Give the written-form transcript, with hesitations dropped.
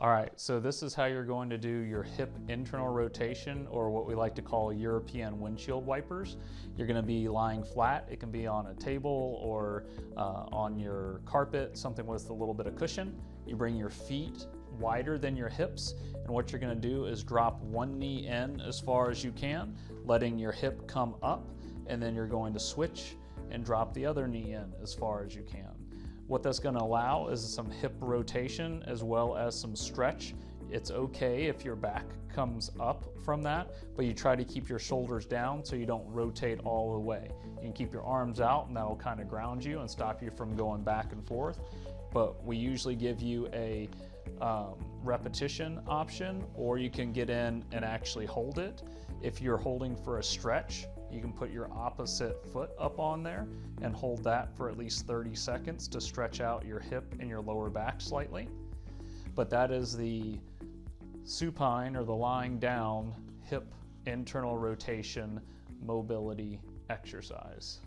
All right, so this is how you're going to do your hip internal rotation, or what we like to call European windshield wipers. You're going to be lying flat. It can be on a table or on your carpet, something with a little bit of cushion. You bring your feet wider than your hips, and what you're going to do is drop one knee in as far as you can, letting your hip come up, and then you're going to switch and drop the other knee in as far as you can. What that's going to allow is some hip rotation as well as some stretch. It's okay if your back comes up from that, but you try to keep your shoulders down so you don't rotate all the way. You can keep your arms out, and that'll kind of ground you and stop you from going back and forth. But we usually give you a repetition option, or you can get in and actually hold it. If you're holding for a stretch, you can put your opposite foot up on there and hold that for at least 30 seconds to stretch out your hip and your lower back slightly. But that is the supine, or the lying down, hip internal rotation mobility exercise.